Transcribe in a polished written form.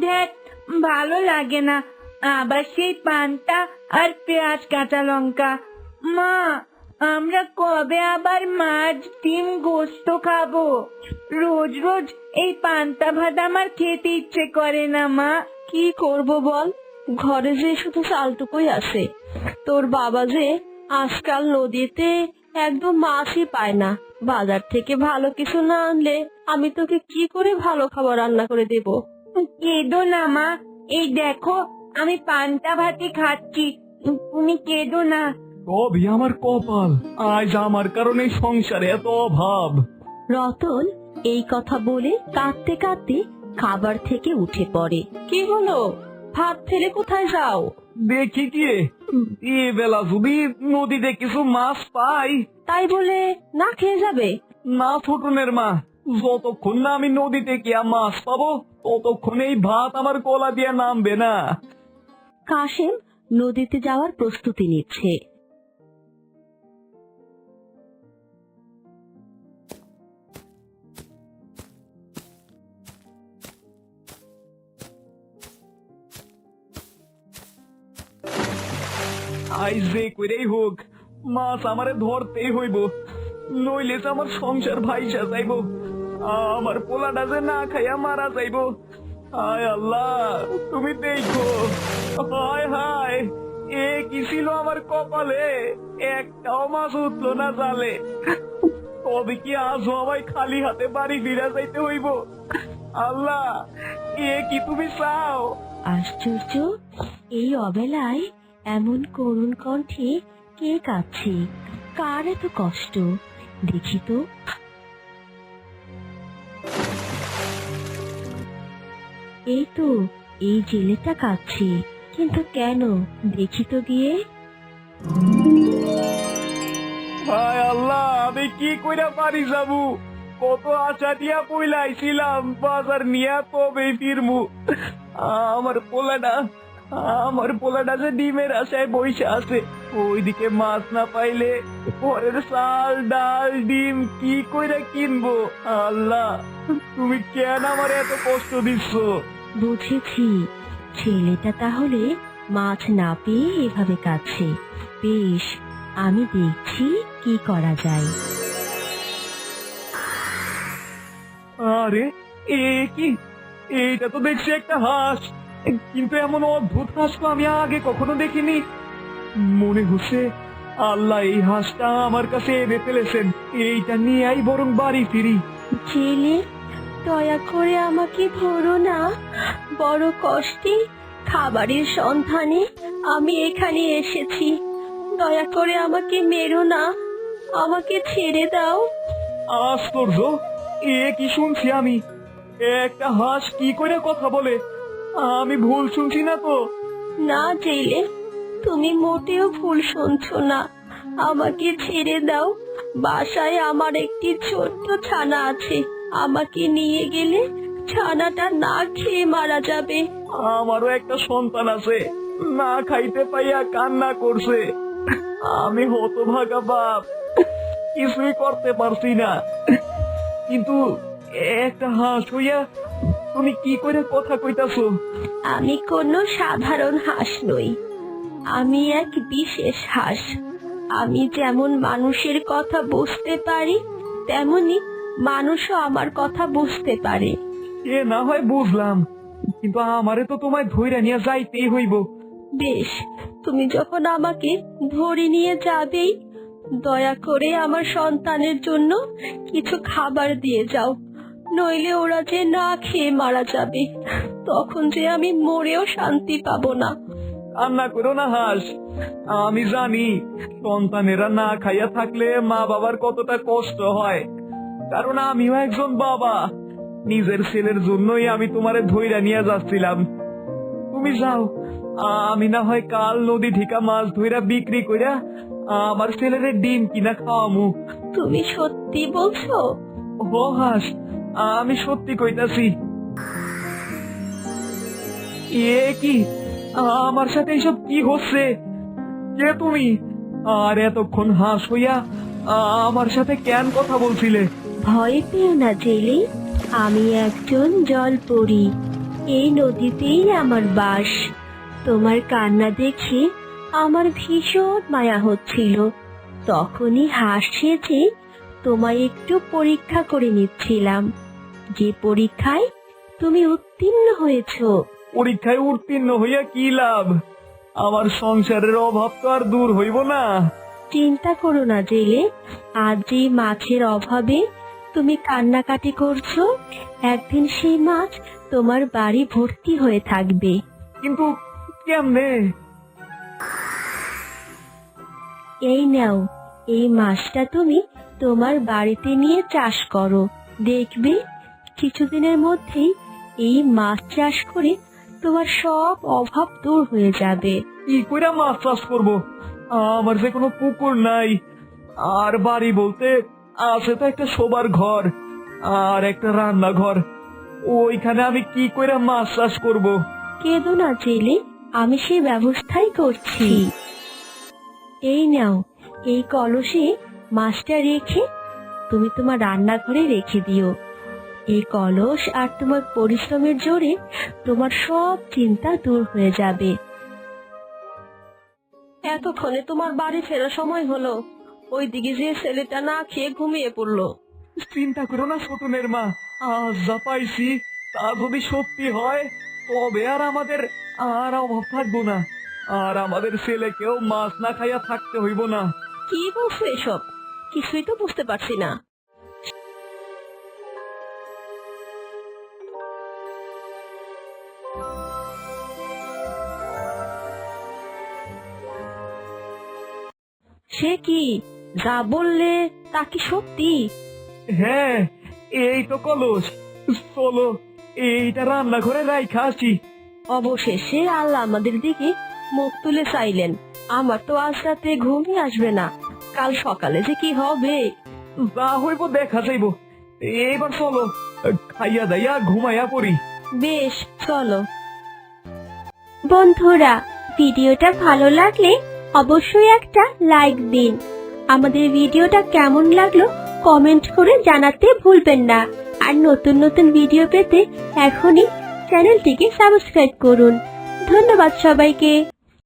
ধ্যাত, ভালো লাগে না। আবার সেই পান্তা আর পেঁয়াজ কাঁচা লঙ্কা। মা, আমরা কবে আবার মাছ ডিম গোস্ত খাবো? রোজ রোজ এই পান্তা ভাত আমার খেতে ইচ্ছে করে না মা। কি করব বল, ঘরে যে শুধু চালটুকুই আছে। তোর বাবা যে আজকাল নদীতে একদম মাছই পায় না। বাজার থেকে ভালো কিছু না আনলে আমি তোকে কি করে ভালো খাবার রান্না করে দেব? কেঁদো না মা, এই দেখো আমি পান্তা ভাতই খাচ্ছি, তুমি কেঁদো না। কবি আমার কপাল, আজ আমার কারণে সংসারে এত অভাব। রতন এই কথা বলে কাঁদতে কাঁদতে খাবার থেকে উঠে পড়ে। কি হলো, ভাত ফেলে কোথায় যাও? দেখি কি এ বেলা যদি নদীতে কিছু মাছ পাই। তাই বলে না খেয়ে যাবে? না ফুটনের মা, যতক্ষণ না আমি নদীতে গিয়া মাছ পাবো ততক্ষণ এই ভাত আমার গলা দিয়ে নামবে না। কাশেম নদীতে যাওয়ার প্রস্তুতি নিচ্ছে। আজ যে করেই হোক মাছ আমারে ধরতেই হইব, নইলে যে আমার সংসার ভাইসা যাইব, আমার পোলাটা যে না খাইয়া মারা যাইব। হায় আল্লাহ, তুমি দেখো। হায় হায়, এ কি ছিল আমার কপালে, একটাও মাছ উঠলো না জালে। তবে কি আজও আমায় খালি হাতে বাড়ি ফিরা যাইতে হইব? আল্লাহ, এ কি তুমি চাও? আশ্চর্য, এই অবেলায় এমন করুণ কণ্ঠে কে কাঁদছে? কার এত কষ্ট দেখি তো। এই তো, এই জেলেটা কাঁদছে, কিন্তু কেন দেখি তো গিয়ে। হায় আল্লাহ, আমি কি কইরা পারি যাবো? কত আশা দিয়া পইলাইছিলাম বাজার নিয়া তবে ফিরমু। আমার পোলাটা যে ডিমের আশায় বইসা আছে, ওইদিকে মাছ না পাইলে ঘরের চাল ডাল ডিম কি কইরা কিনবো? আল্লাহ, তুমি কেন আমার এত কষ্ট দিচ্ছ? বুঝেছি, ছেলেটা তাহলে মাছ না পেয়ে এভাবে কাঁদছে। বেশ, আমি দেখছি কি করা যায়। আরে এ কি, এইটা তো দেখছি একটা হাঁস, কিন্তু এমন অদ্ভুত হাঁস তো আমি আগে কখনো দেখিনি। মনে হচ্ছে আল্লাহ এই হাঁসটা আমার কাছে এনে ফেলেছেন, এইটা নিয়েই বরং বাড়ি ফিরি। ছেলে, দয়া করে আমাকে ধরো না। বড় কষ্টে খাবারের সন্ধানে আমি এখানে এসেছি। দয়া করে আমাকে মেরো না, আমাকে ছেড়ে দাও। আশ্চর্য, এ কি শুনছি আমি? একটা হাঁস কি করে কথা বলে? আমি ভুল শুনছি না তো? না জেলে, তুমি মোটেও ভুল শুনছো না। আমাকে ছেড়ে দাও। বাসায় আমার একটি ছোট্ট ছানা আছে। আমাকে নিয়ে গেলে ছানাটা না খেয়ে মারা যাবে। আমারও একটা সন্তান আছে, না খাইতে পাইয়া কান্না করছে। আমি হতভাগা বাপ, কিছুই করতে পারছি না। কিন্তু একটা হাঁস হইয়া তুমি কি করে কথা কইতাছো? আমি কোনো সাধারণ হাঁস নই, আমি এক বিশেষ হাঁস। আমি যেমন মানুষের কথা বুঝতে পারি, তেমনি মানুষও আমার কথা বুঝতে পারে। এ না হয় বুঝলাম, কিন্তু আমারে তো তোমায় ধইরা নিয়ে যাইতেই হইব। বেশ, তুমি যখন আমাকে ধরে নিয়ে যাবেই, দয়া করে আমার সন্তানের জন্য কিছু খাবার দিয়ে যাও, নইলে ওরা যে না খেয়ে মারা যাবে, তখন যে আমি মরেও শান্তি পাবো না। কান্না করো না হাঁস, আমি জানি সন্তানেরা না খাইয়া থাকলে মা বাবার কতটা কষ্ট হয়, কারণ আমিও একজন বাবা। নিজের ছেলের জন্যই আমি তোমারে ধইরা নিয়ে যাচ্ছিলাম। তুমি যাও, আমি না হয় কাল নদী ঠিকা মাছ ধইরা বিক্রি কইরা আমার ছেলের ডিম কিনা খাওয়ামু। তুমি সত্যি বলছো? ও হাঁস, আমি সত্যি কইতাছি। এ কি, আমার সাথে এইসব কি হচ্ছে? কে তুমি? আর এতক্ষণ হাঁস হইয়া আমার সাথে কেন কথা বলছিলে? ভয় পেও না জেলে, আমি একজন জলপরী। এই নদীতেই আমার বাস। তোমার কান্না দেখে আমার ভীষণ মায়া হচ্ছিল। তখনই হাঁস সেজে তোমায় একটু পরীক্ষা করে নিচ্ছিলাম, যে পরীক্ষায় তুমি উত্তীর্ণ হয়েছো। পরীক্ষায় উত্তীর্ণ হইয়া কি লাভ? আমার সংসারের অভাব তো আর দূর হইব না। চিন্তা করো না জেলে, আজ যে মাছের অভাবে তুমি কান্নাকাটি করছো, একদিন সেই মাছ তোমার বাড়ি ভর্তি হয়ে থাকবে। কিন্তু কেমনে? এই নাও, এই মাছটা তুমি তোমার বাড়িতে নিয়ে চাষ করো। দেখবে কিছুদিনের মধ্যেই এই মাছ চাষ করে তোমার সব অভাব দূর হয়ে যাবে। কি কইরা মাছ চাষ করবো? আমার যে কোনো পুকুর নাই, আর বাড়ি বলতে আছে তো একটা শোবার ঘর আর একটা রান্নাঘর। ওইখানে আমি কি কইরা মাছ চাষ করব? কেঁদো না জেলে, আমি সেই ব্যবস্থাই করছি। এই নাও, এই কলসে মাছটা রেখে তুমি তোমার রান্নাঘরে রেখে দিও। এই কলস আর তোমার পরিশ্রমের জোরে তোমার সব চিন্তা দূর হয়ে যাবে। এতক্ষণে তোমার বাড়ি ফেরার সময় হলো। ওইদিকে যে ছেলেটা না খেয়ে ঘুমিয়ে পড়লো। চিন্তা করো না ছোটনের মা, আজ যা পাইছি তা যদি সত্যি হয় তবে আর আমাদের আর অভাব থাকবো না, আর আমাদের ছেলেকেও মাছ না খাইয়া থাকতে হইব না। কি বলছো এসব? কিছুই তো বুঝতে পারছি না। সে কি, যা বললে তা কি সত্যি? হ্যাঁ, এই তো কলস। চলো এইটা রান্নাঘরে রাইখা আসি। অবশেষে আল্লাহ আমাদের দিকে মুখ তুলে চাইলেন। আমার তো আজ রাতে ঘুমই আসবে না, কাল সকালে যে কি হবে। যা হইব দেখা যাইব। এইবার চলো খাইয়া দাইয়া ঘুমাইয়া পড়ি। বেশ, চলো। বন্ধুরা, ভিডিওটা ভালো লাগলে অবশ্যই একটা লাইক দিন। আমাদের ভিডিওটা কেমন লাগলো কমেন্ট করে জানাতে ভুলবেন না। আর নতুন নতুন ভিডিও পেতে এখনই চ্যানেলটিকে সাবস্ক্রাইব করুন। ধন্যবাদ সবাইকে।